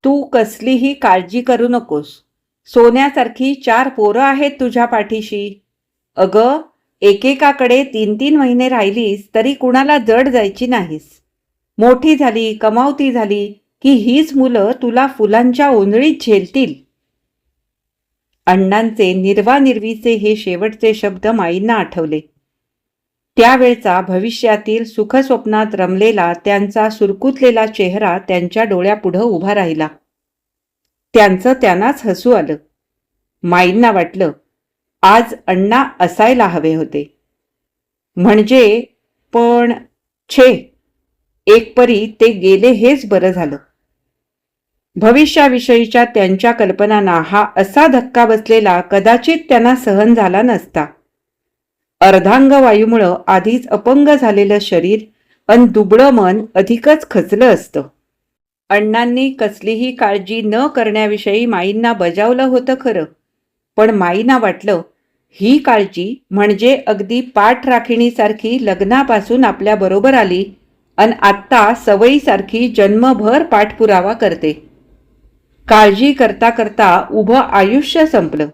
तू कसलीही काळजी करू नकोस. सोन्यासारखी 4 पोरं आहेत तुझ्या पाठीशी. अगं, एकेकाकडे 3-3 महिने राहिलीस तरी कुणाला जड जायची नाहीस. मोठी झाली, कमावती झाली की हीच मुलं तुला फुलांच्या ओंजळीत झेलतील. अण्णांचे निर्वानिर्वीचे हे शेवटचे शब्द माईंना आठवले. त्यावेळचा भविष्यातील सुखस्वप्नात रमलेला त्यांचा सुरकुतलेला चेहरा त्यांच्या डोळ्यापुढं उभा राहिला. त्यांचं त्यांनाच हसू आलं. माईंना वाटलं, आज अण्णा असायला हवे होते. म्हणजे पण छे, एक परी ते गेले हेच बरं झालं. भविष्याविषयीच्या त्यांच्या कल्पनांना हा असा धक्का बसलेला कदाचित त्यांना सहन झाला नसता. अर्धांग वायूमुळं आधीच अपंग झालेलं शरीर अन दुबळं मन अधिकच खचलं असतं. अण्णांनी कसलीही काळजी न करण्याविषयी माईंना बजावलं होतं खरं, पण माईंना वाटलं ही काळजी म्हणजे अगदी पाठराखिणीसारखी लग्नापासून आपल्याबरोबर आली अन आत्ता सवयीसारखी जन्मभर पाठपुरावा करते. काळजी करता करता उभं आयुष्य संपलं.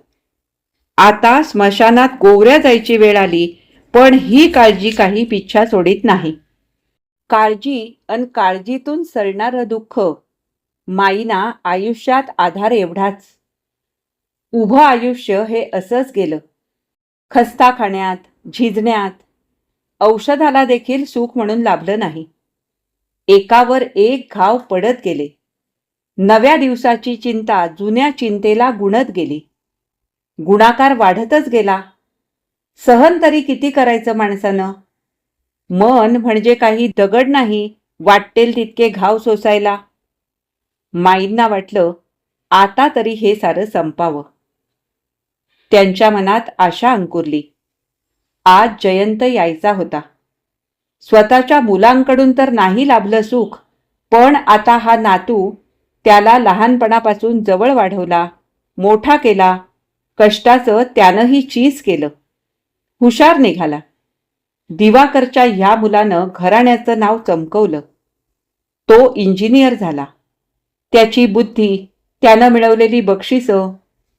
आता स्मशानात गोवऱ्या जायची वेळ आली, पण ही काळजी काही पिच्छा सोडित नाही. काळजी अन काळजीतून सळणारं दुःख. माईना आयुष्यात आधार एवढाच. उभं आयुष्य हे असंच गेलं. खस्ताखाण्यात, झिजण्यात. औषधाला देखील सुख म्हणून लाभलं नाही. एकावर एक घाव पडत गेले. नव्या दिवसाची चिंता जुन्या चिंतेला गुणत गेली. गुणाकार वाढतच गेला. सहन तरी किती करायचं माणसानं? मन म्हणजे काही दगड नाही वाटेल तितके घाव सोसायला. माईंना वाटलं, आता तरी हे सारं संपावं. त्यांच्या मनात आशा अंकुरली. आज जयंत यायचा होता. स्वतःच्या मुलांकडून तर नाही लाभलं सुख, पण आता हा नातू त्याला लहानपणापासून जवळ वाढवला, मोठा केला, कष्टाचं त्यानंही चीज केलं. हुशार निघाला. दिवाकरच्या ह्या मुलानं घराण्याचं नाव चमकवलं. तो इंजिनियर झाला. त्याची बुद्धी, त्यानं मिळवलेली बक्षिसं,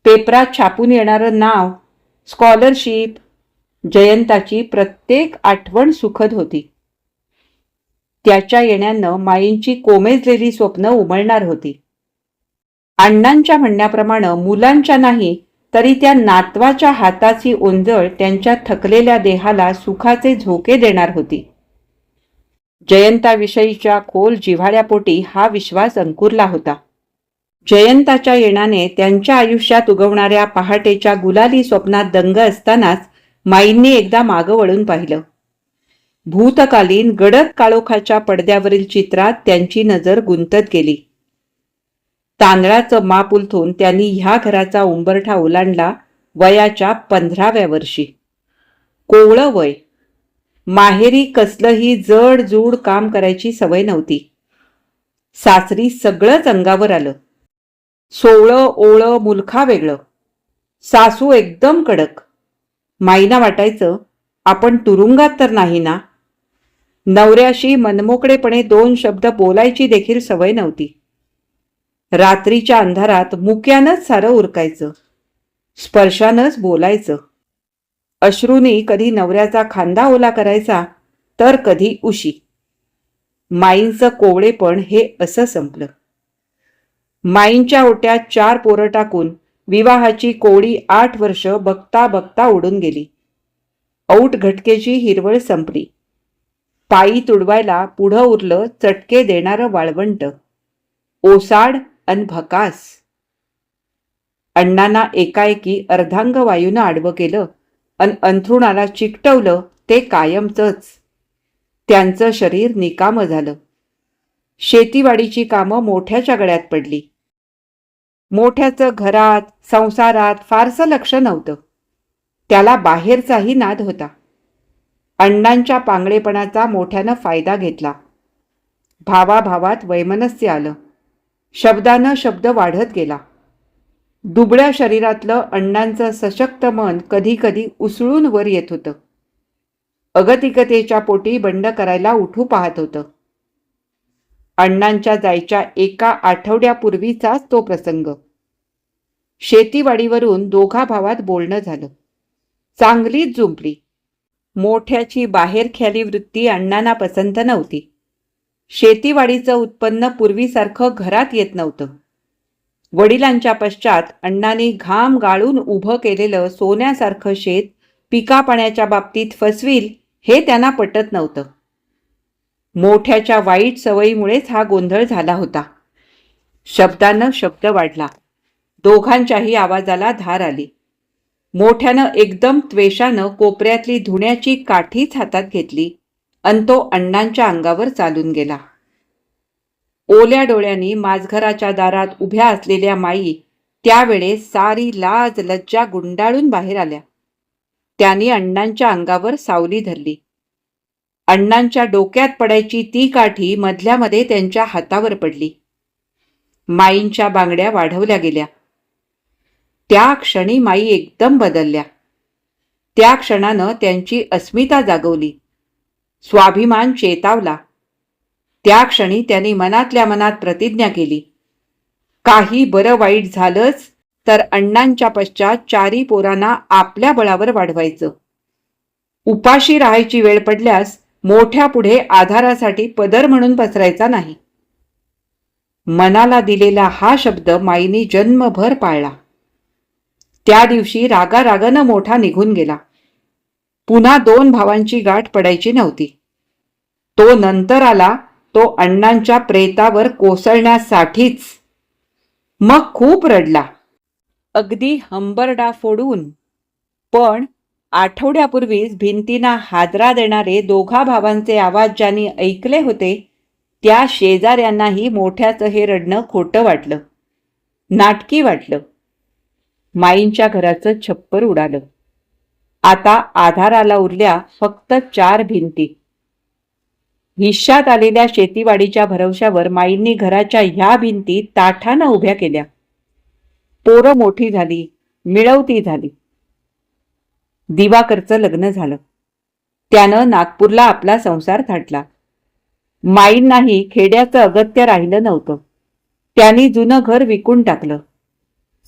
पेपरात छापून येणारं नाव, स्कॉलरशिप. जयंताची प्रत्येक आठवण सुखद होती. त्याच्या येण्यानं माईंची कोमेजलेली स्वप्न उमलणार होती. अण्णांच्या म्हणण्याप्रमाणे मुलांच्या नाही तरी त्या नातवाच्या हाताची ओंजळ त्यांच्या थकलेल्या देहाला सुखाचे झोके देणार होती. जयंताविषयीच्या खोल जिव्हाळ्यापोटी हा विश्वास अंकुरला होता. जयंताच्या येण्याने त्यांच्या आयुष्यात उगवणाऱ्या पहाटेच्या गुलाली स्वप्नात दंग असतानाच माईंनी एकदा मागं वळून पाहिलं. भूतकालीन गडद काळोखाच्या पडद्यावरील चित्रात त्यांची नजर गुंतत गेली. तांदळाचं माप उलथून त्यांनी ह्या घराचा उंबरठा ओलांडला वयाच्या 15व्या वर्षी. कोवळं वय. माहेरी कसलंही जड जूड काम करायची सवय नव्हती. सासरी सगळंच अंगावर आलं. सोवळं ओवळं मुलखा वेगळं. सासू एकदम कडक. माईना वाटायचं, आपण तुरुंगात तर नाही ना. नवऱ्याशी मनमोकळेपणे 2 शब्द बोलायची देखील सवय नव्हती. रात्रीच्या अंधारात मुक्यानंच सारं उरकायचं. स्पर्शानंच बोलायचं. अश्रूंनी कधी नवऱ्याचा खांदा ओला करायचा तर कधी उशी. माईंचं कोवळेपण हे असं संपलं. माईंच्या ओट्यात 4 पोरं टाकून विवाहाची कोवळी 8 वर्ष बघता बघता उडून गेली. औट घटकेची हिरवळ संपली. पायी तुडवायला पुढं उरलं चटके देणारं वाळवंट. ओसाड अन भकास. अण्णांना एकाएकी अर्धांग वायूनं आडवं केलं अन अंथरुणाला चिकटवलं ते कायमचंच. त्यांचं शरीर निकामं झालं. शेतीवाडीची कामं मोठ्याच्या गळ्यात पडली. मोठ्याचं घरात संसारात फारसं लक्ष नव्हतं. त्याला बाहेरचाही नाद होता. अण्णांच्या पांगळेपणाचा मोठ्यानं फायदा घेतला. भावाभावात वैमनस्य आलं. शब्दानं शब्द वाढत गेला. दुबळ्या शरीरातलं अण्णांचं सशक्त मन कधी कधी उसळून वर येत होतं. अगतिकतेच्या पोटी बंड करायला उठू पाहत होतं. अण्णांच्या जायच्या एका आठवड्यापूर्वीचाच तो प्रसंग. शेतीवाडीवरून दोघा भावात बोलणं झालं. चांगलीच जुंपली. मोठ्याची बाहेरख्याली वृत्ती अण्णांना पसंत नव्हती. शेतीवाडीचं उत्पन्न पूर्वीसारखं घरात येत नव्हतं. वडिलांच्या पश्चात अण्णांनी घाम गाळून उभं केलेलं सोन्यासारखं शेत पिकापाण्याच्या बाबतीत फसवील हे त्यांना पटत नव्हतं. मोठ्याच्या वाईट सवयीमुळेच हा गोंधळ झाला होता. शब्दानं शब्द वाढला. दोघांच्याही आवाजाला धार आली. मोठ्यानं एकदम त्वेषानं कोपऱ्यातली धुण्याची काठीच हातात घेतली आणि तो अण्णांच्या अंगावर चालून गेला. ओल्या डोळ्यांनी माझघराच्या दारात उभ्या असलेल्या माई त्यावेळेस सारी लाज लज्जा गुंडाळून बाहेर आल्या. त्यांनी अण्णांच्या अंगावर सावली धरली. अण्णांच्या डोक्यात पडायची ती काठी मधल्यामध्ये त्यांच्या हातावर पडली. माईंच्या बांगड्या वाढवल्या गेल्या. त्या क्षणी माई एकदम बदलल्या. त्या क्षणानं त्यांची अस्मिता जागवली. स्वाभिमान चेतावला. त्या क्षणी त्यांनी मनातल्या मनात प्रतिज्ञा केली, काही बरं वाईट झालंच तर अण्णांच्या पश्चात 4 पोरांना आपल्या बळावर वाढवायचं. उपाशी राहायची वेळ पडल्यास मोठ्या पुढे आधारासाठी पदर म्हणून पसरायचा नाही. मनाला दिलेला हा शब्द माईनी जन्मभर पाळला. त्या दिवशी रागारागानं मोठा निघून गेला. पुन्हा 2 भावांची गाठ पडायची नव्हती. तो नंतर आला, तो अण्णांच्या प्रेतावर कोसळण्यासाठीच. मग खूप रडला, अगदी हंबरडा फोडून. पण आठवड्यापूर्वीच भिंतींना हादरा देणारे दोघा भावांचे आवाज ज्यांनी ऐकले होते त्या शेजाऱ्यांनाही मोठ्याचं हे रडणं खोटं वाटलं, नाटकी वाटलं. माईंच्या घराचं छप्पर उडालं. आता आधाराला उरल्या फक्त 4 भिंती. हिश्श्यात आलेल्या शेतीवाडीच्या भरवशावर माईंनी घराच्या ह्या भिंती ताठानं उभ्या केल्या. पोरं मोठी झाली, मिळवती झाली. दिवाकरचं लग्न झालं. त्यानं नागपूरला आपला संसार थाटला. माईंनाही खेड्याचं अगत्य राहिलं नव्हतं. त्यांनी जुनं घर विकून टाकलं.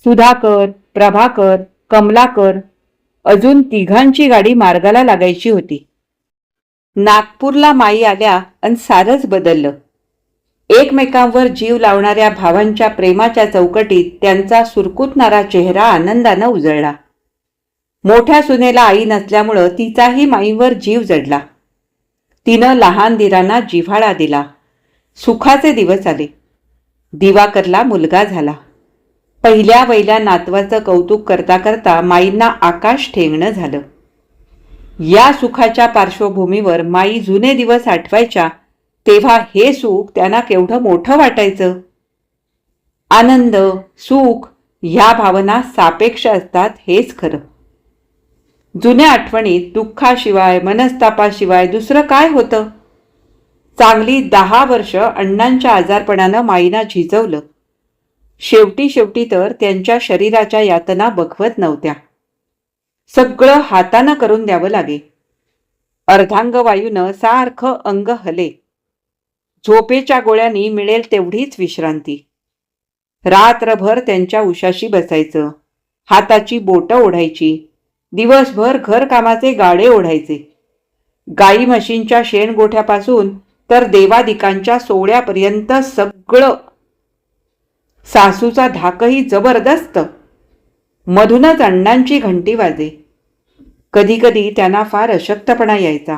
सुधाकर, प्रभाकर, कमलाकर अजून 3घांची गाडी मार्गाला लागायची होती. नागपूरला माई आल्या आणि सारंच बदललं. एकमेकांवर जीव लावणाऱ्या भावांच्या प्रेमाच्या चौकटीत त्यांचा सुरकुतणारा चेहरा आनंदानं उजळला. मोठ्या सुनेला आई नसल्यामुळं तिचाही माईंवर जीव जडला. तिनं लहान दिरांना जिव्हाळा दिला. सुखाचे दिवस आले. दिवाकरला मुलगा झाला. पहिल्या वहिल्या नातवाचं कौतुक करता करता माईंना आकाश ठेंगणं झालं. या सुखाच्या पार्श्वभूमीवर माई जुने दिवस आठवायच्या तेव्हा हे सुख त्यांना केवढं मोठं वाटायचं. आनंद, सुख ह्या भावना सापेक्ष असतात हेच खरं. जुन्या आठवणीत दुःखाशिवाय मनस्तापाशिवाय दुसरं काय होतं. चांगली 10 वर्ष अण्णांच्या आजारपणानं माईंना झिजवलं. शेवटी तर त्यांच्या शरीराच्या यातना बघवत नव्हत्या. सगळं हातानं करून द्यावं लागे. अर्धांगवायूनं सारखं अंग हले. झोपेच्या गोळ्यांनी मिळेल तेवढीच विश्रांती. रात्रभर त्यांच्या उशाशी बसायचं. हाताची बोटं ओढायची. दिवसभर घरकामाचे गाडे ओढायचे. गाई म्हशींच्या शेणगोठ्यापासून तर देवादिकांच्या सोहळ्यापर्यंत सगळं. सासूचा धाकही जबरदस्त. मधूनच अण्णांची घंटी वाजे. कधी कधी त्यांना फार अशक्तपणा यायचा.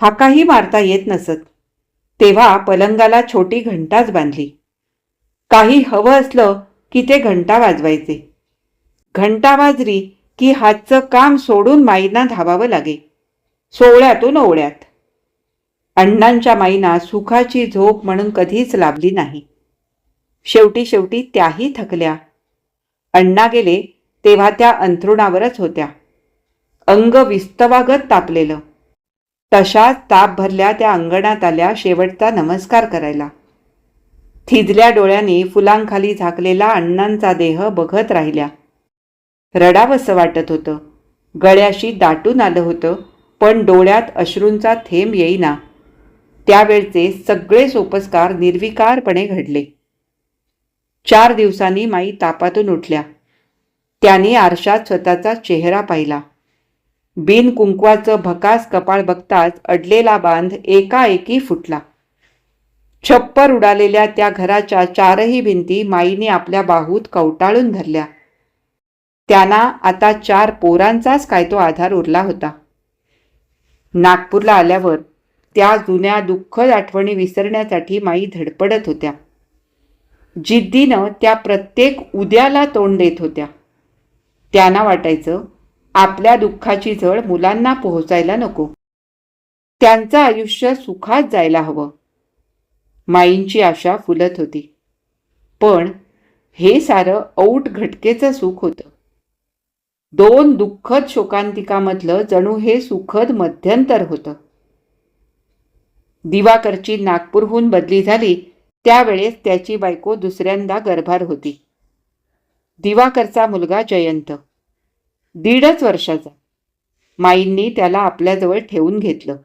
हाकाही मारता येत नसत. तेव्हा पलंगाला छोटी घंटाच बांधली. काही हवं असलं की ते घंटा वाजवायचे. घंटा वाजली की हातचं काम सोडून माईंना धावावं लागे. सोहळ्यातून ओळ्यात. अण्णांच्या माईंना सुखाची झोप म्हणून कधीच लाभली नाही. शेवटी त्याही थकल्या. अण्णा गेले तेव्हा त्या अंथरुणावरच होत्या. अंग विस्तवागत तापलेलं. तशाच ताप भरल्या त्या अंगणात आल्या शेवटचा नमस्कार करायला. थिजल्या डोळ्यांनी फुलांखाली झाकलेला अण्णांचा देह बघत राहिल्या. रडावंसं वाटत होतं. गळ्याशी दाटून आलं होतं, पण डोळ्यात अश्रूंचा थेंब येईना. त्यावेळचे सगळे सोपस्कार निर्विकारपणे घडले. 4 दिवसांनी माई तापातून उठल्या. त्यांनी आरशात स्वतःचा चेहरा पाहिला. बिन कुंकवाचं भकास कपाळ बघताच अडलेला बांध एकाएकी फुटला. छप्पर उडालेल्या त्या घराच्या 4ही भिंती माईने आपल्या बाहूत कवटाळून धरल्या. त्यांना आता 4 पोरांचाच काय तो आधार उरला होता. नागपूरला आल्यावर त्या जुन्या दुःखद आठवणी विसरण्यासाठी माई धडपडत होत्या. जिद्दीनं त्या प्रत्येक उद्याला तोंड देत होत्या. त्यांना वाटायचं आपल्या दुःखाची झळ मुलांना पोहोचायला नको. त्यांचं आयुष्य सुखात जायला हवं. माईंची आशा फुलत होती. पण हे सारं औट घटकेचं सुख होतं. 2 दुःखद शोकांतिकामधलं जणू हे सुखद मध्यंतर होतं. दिवाकरची नागपूरहून बदली झाली त्यावेळेस त्याची बायको दुसऱ्यांदा गर्भार होती. दिवाकरचा मुलगा जयंत 1.5 वर्षाचा. माईंनी त्याला आपल्याजवळ ठेवून घेतलं.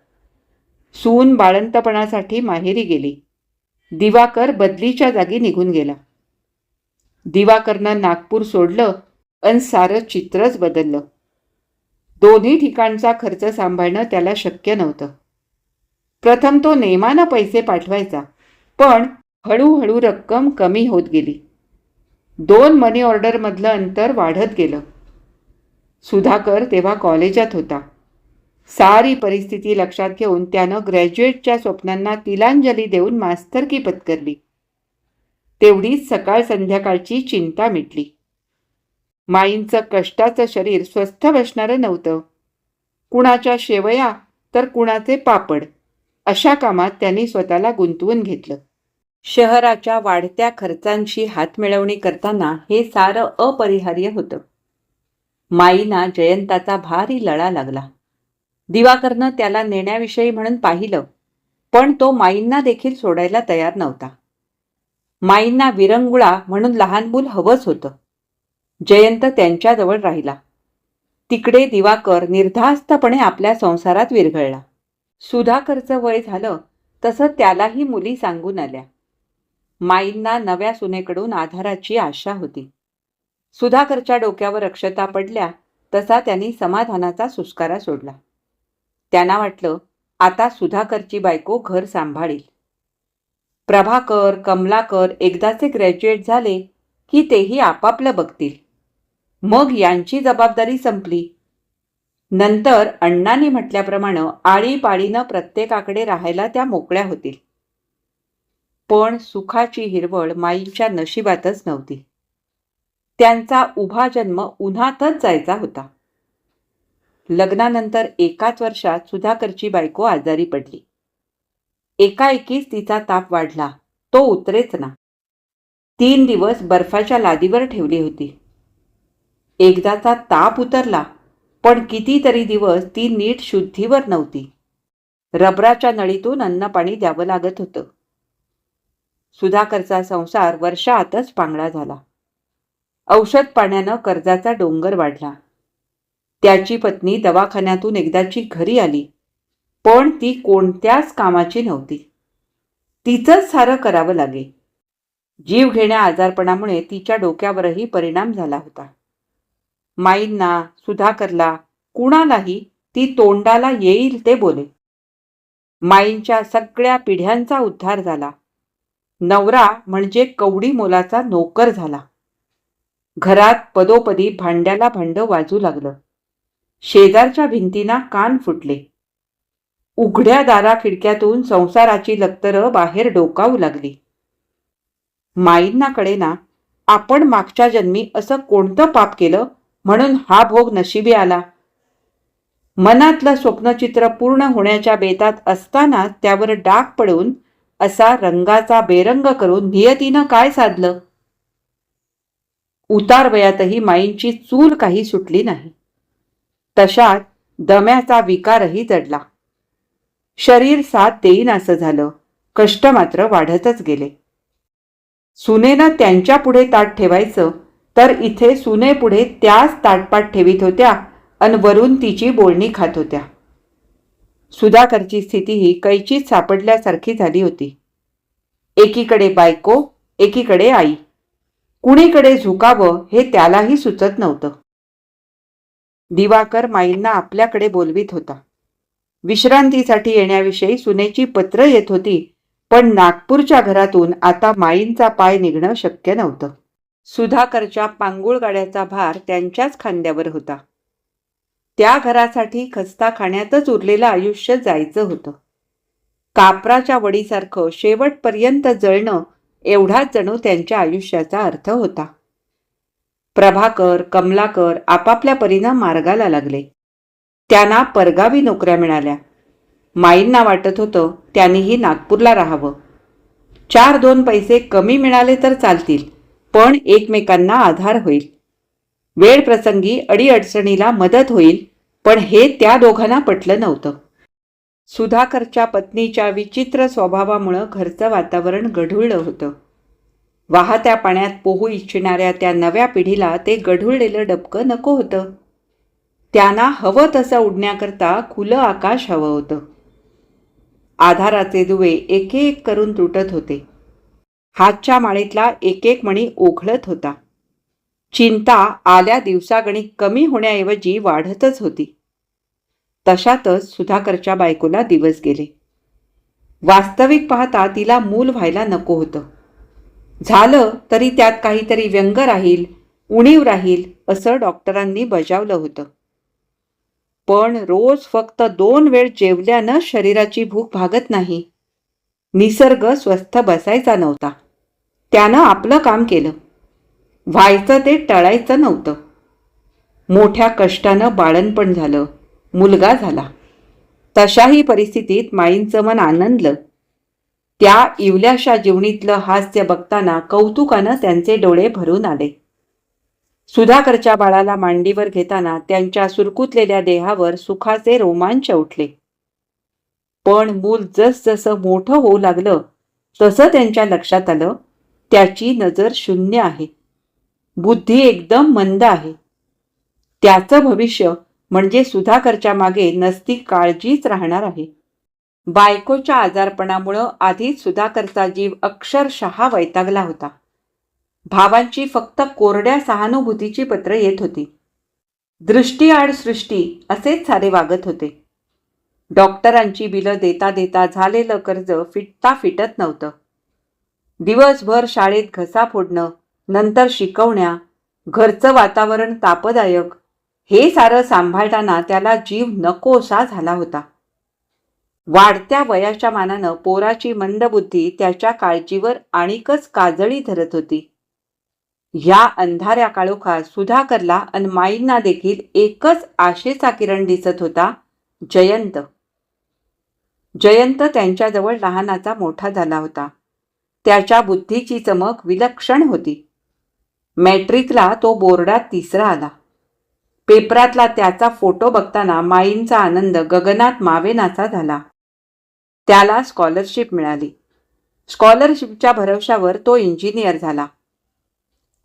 सून बाळंतपणासाठी माहेरी गेली. दिवाकर बदलीच्या जागी निघून गेला. दिवाकरनं नागपूर सोडलं अन सारं चित्रच बदललं. दोन्ही ठिकाणचा खर्च सांभाळणं त्याला शक्य नव्हतं. प्रथम तो नेमानं पैसे पाठवायचा, पण हळूहळू रक्कम कमी होत गेली. 2 मनी ऑर्डरमधलं अंतर वाढत गेलं. सुधाकर तेव्हा कॉलेजात होता. सारी परिस्थिती लक्षात घेऊन त्यानं ग्रॅज्युएटच्या स्वप्नांना तिलांजली देऊन मास्तरकी पत्करली. तेवढीच सकाळ संध्याकाळची चिंता मिटली. माईंचं कष्टाचं शरीर स्वस्थ बसणारं नव्हतं. कुणाच्या शेवया तर कुणाचे पापड अशा कामात त्यांनी स्वतःला गुंतवून घेतलं. शहराच्या वाढत्या खर्चांशी हातमिळवणी करताना हे सारं अपरिहार्य होतं. माईंना जयंताचा भारी लळा लागला. दिवाकरनं त्याला नेण्याविषयी म्हणून पाहिलं, पण तो माईंना देखील सोडायला तयार नव्हता. माईंना विरंगुळा म्हणून लहान मूल हवंच होतं. जयंत त्यांच्याजवळ राहिला. तिकडे दिवाकर निर्धास्तपणे आपल्या संसारात विरघळला. सुधाकरचं वय झालं तसं त्यालाही मुली सांगून आल्या. माईंना नव्या सुनेकडून आधाराची आशा होती. सुधाकरच्या डोक्यावर अक्षता पडल्या तसा त्यांनी समाधानाचा सुस्कारा सोडला. त्यांना वाटलं आता सुधाकरची बायको घर सांभाळील. प्रभाकर, कमलाकर एकदाचे ग्रॅज्युएट झाले की तेही आपापलं बघतील. मग यांची जबाबदारी संपली. नंतर अण्णांनी म्हटल्याप्रमाणे आळीपाळीनं प्रत्येकाकडे राहायला त्या मोकळ्या होतील. पण सुखाची हिरवळ माईंच्या नशिबातच नव्हती. त्यांचा उभा जन्म उन्हातच जायचा होता. लग्नानंतर 1 वर्षात सुधाकरची बायको आजारी पडली. एकाएकीच तिचा ताप वाढला. तो उतरेच ना. 3 दिवस बर्फाच्या लादीवर ठेवली होती. एकदाचा ताप उतरला, पण कितीतरी दिवस ती नीट शुद्धीवर नव्हती. रबराच्या नळीतून अन्नपाणी द्यावं लागत होतं. सुधाकरचा संसार वर्षातच पांगळा झाला. औषध पाण्यानं कर्जाचा डोंगर वाढला. त्याची पत्नी दवाखान्यातून एकदाची घरी आली, पण ती कोणत्याच कामाची नव्हती. तिचंच सारं करावं लागे. जीवघेण्या आजारपणामुळे तिच्या डोक्यावरही परिणाम झाला होता. माईंना, सुधाकरला, कुणालाही ती तोंडाला येईल ते बोले. माईंच्या सगळ्या पिढ्यांचा उद्धार झाला. नवरा म्हणजे कवडी मोलाचा नोकर झाला. घरात पदोपदी भांड्याला भांडं वाजू लागलं. शेजारच्या भिंतींना कान फुटले. उघड्या दारा खिडक्यातून संसाराची लक्तरं बाहेर डोकावू लागली. माईंना कळेना आपण मागच्या जन्मी असं कोणतं पाप केलं म्हणून हा भोग नशिबी आला. मनातलं स्वप्नचित्र पूर्ण होण्याच्या बेतात असताना त्यावर डाग पडून असा रंगाचा बेरंग करून नियतीनं काय साधलं. उतार वयातही माईंची चूल काही सुटली नाही. तशात दम्याचा विकारही जडला. शरीर साथ देईन असं झालं. कष्ट मात्र वाढतच गेले. सुनेनं त्यांच्या पुढे ताट ठेवायचं तर इथे सुनेपुढे त्याच ताटपाट ठेवीत होत्या अन वरून तिची बोलणी खात होत्या. सुधाकरची स्थितीही कैचीत सापडल्यासारखी झाली होती. एकीकडे बायको, एकीकडे आई. कुणीकडे झुकावं हे त्यालाही सुचत नव्हतं. दिवाकर माईंना आपल्याकडे बोलवीत होता. विश्रांतीसाठी येण्याविषयी सुनेची पत्र येत होती, पण नागपूरच्या घरातून आता माईंचा पाय निघणं शक्य नव्हतं. सुधाकरच्या पांगुळ गाड्याचा भार त्यांच्याच खांद्यावर होता. त्या घरासाठी खस्ता खाण्यातच उरलेलं आयुष्य जायचं होतं. कापराच्या वडीसारखं शेवटपर्यंत जळणं एवढाच जणू त्यांच्या आयुष्याचा अर्थ होता. प्रभाकर, कमलाकर आपापल्या परीनं मार्गाला लागले. त्यांना परगावी नोकऱ्या मिळाल्या. माईंना वाटत होतं त्यांनीही नागपूरला राहावं. 4-2 पैसे कमी मिळाले तर चालतील, पण एकमेकांना आधार होईल. वेळ प्रसंगी अडीअडचणीला मदत होईल, पण हे त्या दोघांना पटलं नव्हतं. सुधाकरच्या पत्नीच्या विचित्र स्वभावामुळं घरचं वातावरण गढूळलं होतं. वाहत्या पाण्यात पोहू इच्छिणाऱ्या त्या नव्या पिढीला ते गढूळलेलं डबकं नको होतं. त्यांना हवं तसं उडण्याकरता खुलं आकाश हवं होतं. आधाराचे दुवे एक एक करून तुटत होते. हातच्या माळीतला एक एक मणी ओघळत होता. चिंता आल्या दिवसागणिक कमी होण्याऐवजी वाढतच होती. तशातच सुधाकरच्या बायकोला दिवस गेले. वास्तविक पाहता तिला मूल व्हायला नको होतं. झालं तरी त्यात काहीतरी व्यंग राहील, उणीव राहील असं डॉक्टरांनी बजावलं होतं. पण रोज फक्त 2 वेळ जेवल्यानं शरीराची भूक भागत नाही. निसर्ग स्वस्थ बसायचा नव्हता. त्यानं आपलं काम केलं. व्हायचं ते टळायचं नव्हतं. मोठ्या कष्टानं बाळंतपण झालं, मुलगा झाला. तशाही परिस्थितीत माईंचं मन आनंदलं. त्या इवल्याशा जीवनीतलं हास्य बघताना कौतुकानं त्यांचे डोळे भरून आले. सुधाकरच्या बाळाला मांडीवर घेताना त्यांच्या सुरकुतलेल्या देहावर सुखाचे रोमांच उठले. पण मूल जसजसं मोठं होऊ लागलं तसं त्यांच्या लक्षात आलं त्याची नजर शून्य आहे. बुद्धी एकदम मंद आहे. त्याचं भविष्य म्हणजे सुधाकरच्या मागे नसती काळजीच राहणार आहे. बायकोच्या आजारपणामुळं आधीच सुधाकरचा जीव अक्षरशः वैतागला होता. भावांची फक्त कोरड्या सहानुभूतीची पत्र येत होती. दृष्टीआड सृष्टी असेच सारे वागत होते. डॉक्टरांची बिलं देता देता झालेलं कर्ज फिटता फिटत नव्हतं. दिवसभर शाळेत घसा फोडणं, नंतर शिकवण्या, घरचं वातावरण तापदायक, हे सारं सांभाळताना त्याला जीव नकोसा झाला होता. वाढत्या वयाच्या मानानं पोराची मंदबुद्धी त्याच्या काळजीवर आणिकच काजळी धरत होती. ह्या अंधाऱ्या काळोखात सुधाकरला अन माईंना देखील एकच आशेचा किरण दिसत होता, जयंत. जयंत त्यांच्याजवळ लहानाचा मोठा झाला होता. त्याच्या बुद्धीची चमक विलक्षण होती. मॅट्रिकला तो बोर्डात 3रा आला. पेपरातला त्याचा फोटो बघताना माईंचा आनंद गगनात मावेनासा झाला. त्याला स्कॉलरशिप मिळाली. स्कॉलरशिपच्या भरवशावर तो इंजिनियर झाला.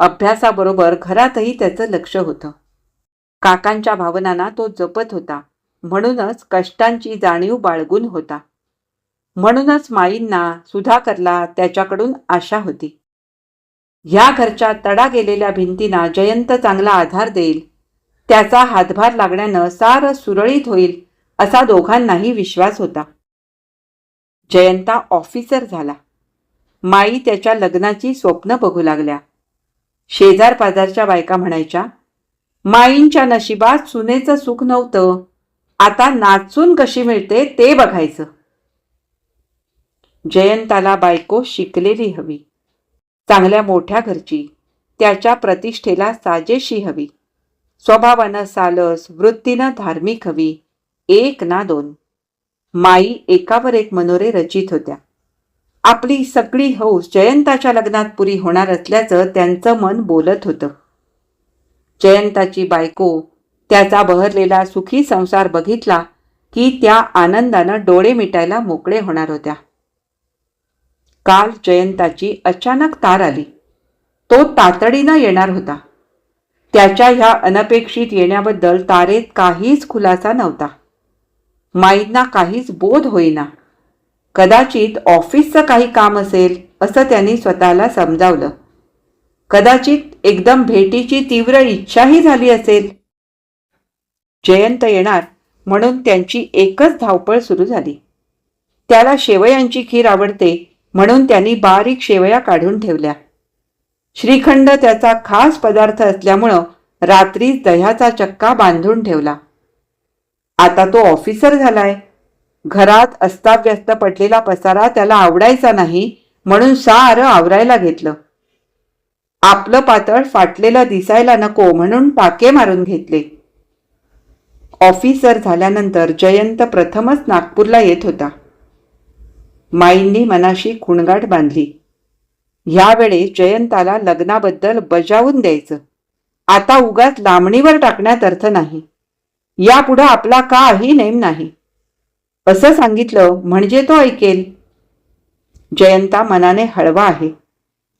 अभ्यासाबरोबर घरातही त्याचं लक्ष होतं. काकांच्या भावनांना तो जपत होता. म्हणूनच कष्टांची जाणीव बाळगून होता. म्हणूनच माईंना, सुधाकरला त्याच्याकडून आशा होती. ह्या घरच्या तडा गेलेल्या भिंतींना जयंत चांगला आधार देईल, त्याचा हातभार लागण्यानं सारं सुरळीत होईल असा दोघांनाही विश्वास होता. जयंता ऑफिसर झाला. माई त्याच्या लग्नाची स्वप्न बघू लागल्या. शेजार पाजारच्या बायका म्हणायच्या, माईंच्या नशिबात सुनेचं सुख नव्हतं, आता नाचून कशी मिळते ते बघायचं. जयंताला बायको शिकलेली हवी, चांगल्या मोठ्या घरची, त्याच्या प्रतिष्ठेला साजेशी हवी, स्वभावानं सालस, वृत्तीनं धार्मिक हवी, 1 ना 2. माई एकावर एक मनोरे रचित होत्या. आपली सगळी हौस जयंताच्या लग्नात पुरी होणार असल्याचं त्यांचं मन बोलत होतं. जयंताची बायको त्याचा बहरलेला सुखी संसार बघितला की त्या आनंदानं डोळे मिटायला मोकळे होणार होत्या. काल जयंताची अचानक तार आली. तो तातडीनं येणार होता. त्याच्या ह्या अनपेक्षित येण्याबद्दल तारेत काहीच खुलासा नव्हता. माईंना काहीच बोध होईना. कदाचित ऑफिसचं काही काम असेल असं त्यांनी स्वतःला समजावलं. कदाचित एकदम भेटीची तीव्र इच्छाही झाली असेल. जयंत येणार म्हणून त्यांची एकच धावपळ सुरू झाली. त्याला शेवयांची खीर आवडते म्हणून त्यांनी बारीक शेवया काढून ठेवल्या. श्रीखंड त्याचा खास पदार्थ असल्यामुळं रात्री दह्याचा चक्का बांधून ठेवला. आता तो ऑफिसर झालाय. घरात अस्ताव्यस्त पडलेला पसारा त्याला आवडायचा नाही म्हणून सारं आवरायला घेतलं. आपलं पातळ फाटलेलं दिसायला नको म्हणून टाके मारून घेतले. ऑफिसर झाल्यानंतर जयंत प्रथमच नागपूरला येत होता. माईंनी मनाशी खुणगाठ बांधली. ह्यावेळेस जयंताला लग्नाबद्दल बजावून द्यायचं. आता उगाच लांबणीवर टाकण्यात अर्थ नाही. यापुढं आपला काही नेम नाही असं सांगितलं म्हणजे तो ऐकेल. जयंता मनाने हळवा आहे.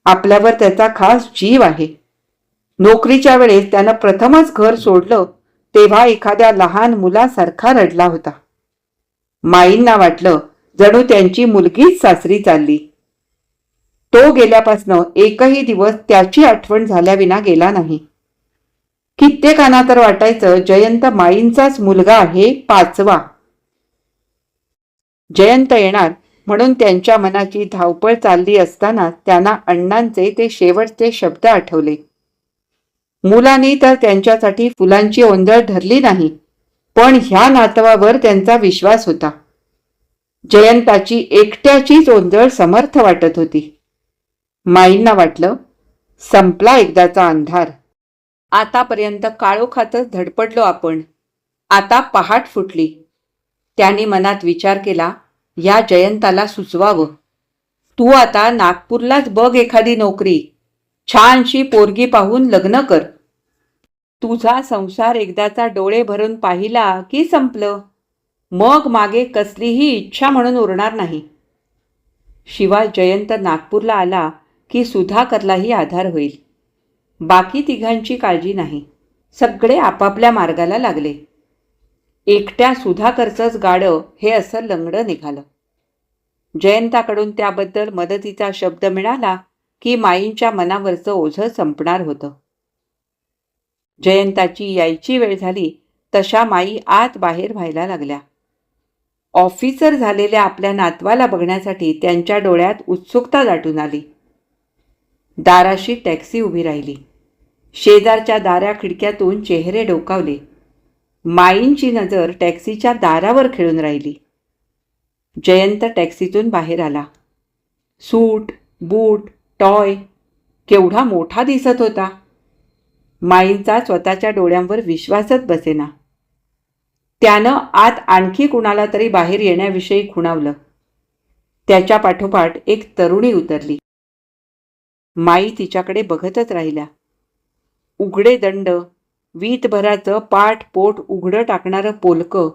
आपल्यावर त्याचा खास जीव आहे. नोकरीच्या वेळेस त्यानं प्रथमच घर सोडलं तेव्हा एखाद्या लहान मुलासारखा रडला होता. माईंना वाटलं जणू त्यांची मुलगीच सासरी चालली. तो गेल्यापासनं एकही दिवस त्याची आठवण झाल्याविना गेला नाही. कित्येकांना तर वाटायचं जयंत माईंचाच मुलगा आहे, पाचवा. जयंत येणार म्हणून त्यांच्या मनाची धावपळ चालली असताना त्यांना अण्णांचे ते शेवटचे शब्द आठवले. मुलांनी तर त्यांच्यासाठी फुलांची ओंजळ धरली नाही, पण ह्या नातवावर त्यांचा विश्वास होता. जयंताची एकट्याचीच ओंजळ समर्थ वाटत होती. माईंना वाटलं संपला एकदाचा अंधार. आतापर्यंत काळोखातच धडपडलो आपण. आता पहाट फुटली. त्यांनी मनात विचार केला, या जयंताला सुचवावं, तू आता नागपूरलाच बघ एखादी नोकरी. छानशी पोरगी पाहून लग्न कर. तुझा संसार एकदाचा डोळे भरून पाहिला की संपलं. मग मागे कसलीही इच्छा म्हणून उरणार नाही. शिवाय जयंत नागपूरला आला की सुधाकरलाही आधार होईल. बाकी तिघांची काळजी नाही. सगळे आपापल्या मार्गाला लागले. एकट्या सुधाकरचंच गाडं हे असं लंगडं निघालं. जयंताकडून त्याबद्दल मदतीचा शब्द मिळाला की माईंच्या मनावरचं ओझं संपणार होतं. जयंताची यायची वेळ झाली तशा माई आत बाहेर व्हायला लागल्या. ऑफिसर झालेल्या आपल्या नातवाला बघण्यासाठी त्यांच्या डोळ्यात उत्सुकता दाटून आली. दाराशी टॅक्सी उभी राहिली. शेजारच्या दाऱ्या खिडक्यातून चेहरे डोकावले. माईंची नजर टॅक्सीच्या दारावर खेळून राहिली. जयंत टॅक्सीतून बाहेर आला. सूट, बूट, टॉय केवढा मोठा दिसत होता. माईंचा स्वतःच्या डोळ्यांवर विश्वासच बसेना. त्यानं आत आणखी कुणाला तरी बाहेर येण्याविषयी खुणावलं. त्याच्या पाठोपाठ एक तरुणी उतरली. माई तिच्याकडे बघतच राहिल्या. उघडे दंड, वीतभराचं पाठ पोट उघडं टाकणारं पोलकं,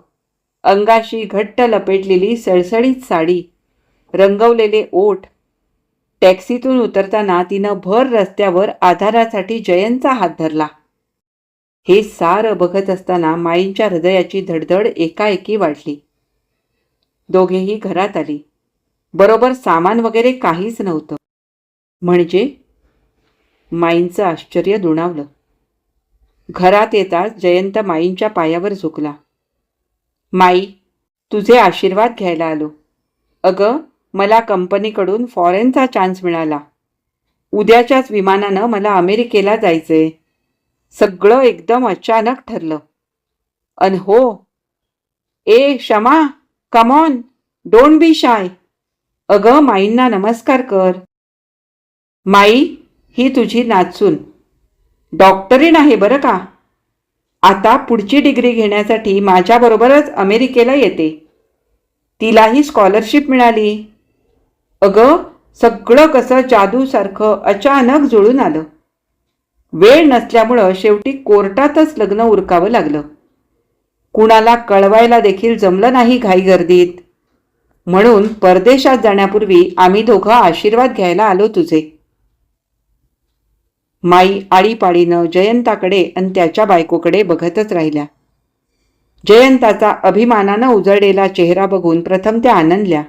अंगाशी घट्ट लपेटलेली सळसळीत साडी, रंगवलेले ओठ. टॅक्सीतून उतरताना तिनं भर रस्त्यावर आधारासाठी जयंतचा हात धरला. हे सारं बघत असताना माईंच्या हृदयाची धडधड एकाएकी वाढली. दोघेही घरात आली. बरोबर सामान वगैरे काहीच नव्हतं. म्हणजे माईंचं आश्चर्य दुणावलं. घरात येताच जयंत माईंच्या पायावर झुकला. माई, तुझे आशीर्वाद घ्यायला आलो. अगं, मला कंपनीकडून फॉरेनचा चान्स मिळाला. उद्याच्याच विमानानं मला अमेरिकेला जायचंय. सगळं एकदम अचानक ठरलं. अन हो, ए क्षमा, come on, don't be shy. अगं, माईंना नमस्कार कर. माई, ही तुझी नातसून. डॉक्टरीण आहे बरं का. आता पुढची डिग्री घेण्यासाठी माझ्याबरोबरच अमेरिकेला येते. तिलाही स्कॉलरशिप मिळाली. अगं, सगळं कसं जादूसारखं अचानक जुळून आलं. वेळ नसल्यामुळं शेवटी कोर्टातच लग्न उरकावं लागलं. कुणाला कळवायला देखील जमलं नाही घाईगर्दीत. म्हणून परदेशात जाण्यापूर्वी आम्ही दोघं आशीर्वाद घ्यायला आलो तुझे. माई आळीपाळीनं जयंताकडे आणि त्याच्या बायकोकडे बघतच राहिल्या. जयंताचा अभिमानानं उजळलेला चेहरा बघून प्रथम त्या आनंदल्या,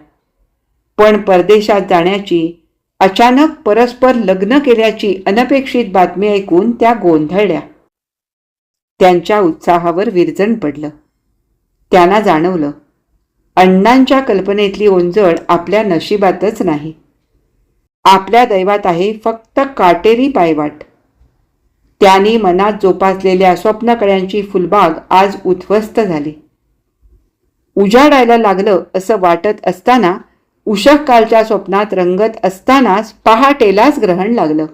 पण परदेशात जाण्याची, अचानक परस्पर लग्न केल्याची अनपेक्षित बातमी ऐकून त्या गोंधळल्या. त्यांच्या उत्साहावर विरजण पडलं. त्यांना जाणवलं, अण्णांच्या कल्पनेतली ओंजळ आपल्या नशिबातच नाही, आपल्या दैवात आहे फक्त काटेरी पायवाट. त्यांनी मनात जोपासलेल्या स्वप्नकळ्यांची फुलबाग आज उद्ध्वस्त झाली. उजाडायला लागलं असं वाटत असताना, उषः कालच्या स्वप्नात रंगत असतानाच पहाटेलाच ग्रहण लागलं.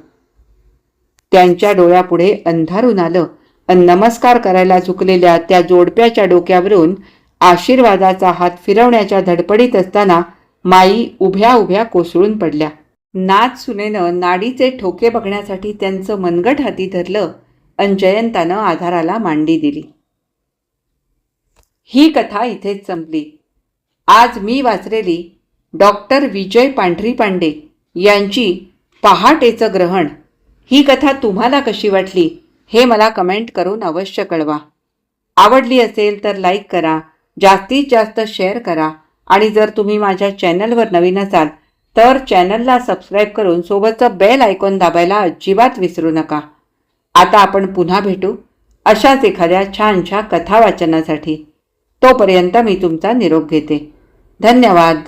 त्यांच्या डोळ्यापुढे अंधारून आलं अन नमस्कार करायला झुकलेल्या त्या जोडप्याच्या डोक्यावरून आशीर्वादाचा हात फिरवण्याच्या धडपडीत असताना माई उभ्या उभ्या कोसळून पडल्या. नाथ सुनेनं नाडीचे ठोके बघण्यासाठी त्यांचं मनगट हाती धरलं अन जयंतानं आधाराला मांडी दिली. ही कथा इथेच संपली. आज मी वाचलेली डॉक्टर विजय पांढरी पांडे यांची पहाटेचं ग्रहण ही कथा तुम्हाला कशी वाटली हे मला कमेंट करून अवश्य कळवा. आवडली असेल तर लाईक करा, जास्तीत जास्त शेअर करा आणि जर तुम्ही माझ्या चॅनलवर नवीन असाल तर चॅनलला सबस्क्राईब करून सोबतचं बेल आयकॉन दाबायला अजिबात विसरू नका. आता आपण पुन्हा भेटू अशाच एखाद्या छानशा कथा वाचनासाठी. तोपर्यंत मी तुमचा निरोप घेते. धन्यवाद.